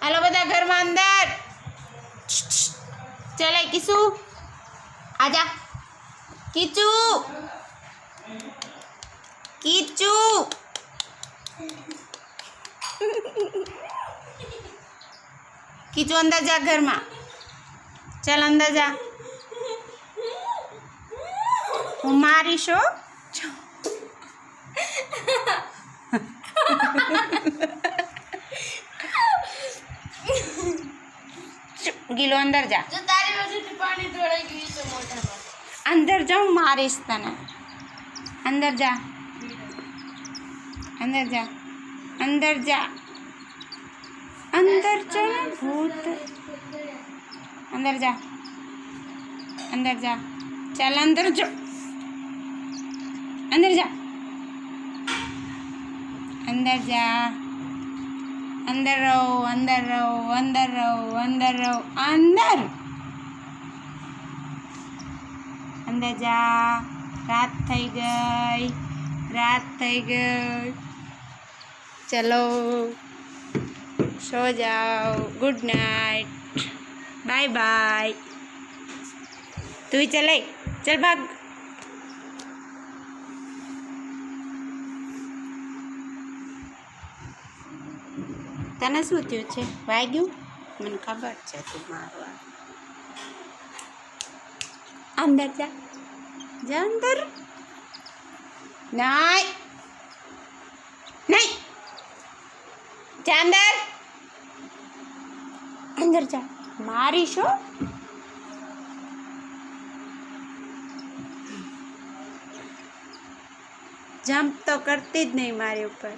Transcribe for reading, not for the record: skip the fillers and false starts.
હાલો બધા ઘરમાં અંદર. ચલે કિસુ આજા. કીચુ કીચુ કીચુ અંદર જા ઘરમાં. चल अंदर जा. હું મારીશ હો. ગીલો અંદર જા. જો તારી વજહથી પાણી ઢોળાઈ ગયું છે મોઢામાં. અંદર જા, હું મારીશ તને. અંદર જા, અંદર જા, અંદર જા, અંદર જા ને ભૂત. अंदर जा, अंदर जा. चल अंदर जा, अंदर जा, अंदर जा. अंदर रहो, अंदर रहो, अंदर रहो, अंदर रहो, अंदर अंदर जा. रात થઈ ગઈ, रात થઈ ગઈ. चलो सो जाओ. Good night. Bye bye. तू ही चले. चल भाग. तने શું થયું છે? વાગ્યું? મને ખબર છે તું મારવા. અંદર જા, જા અંદર. નહીં નહીં, જા અંદર. અંદર જા. मारीश हो. जंप तो करती ज नहीं मारे ऊपर.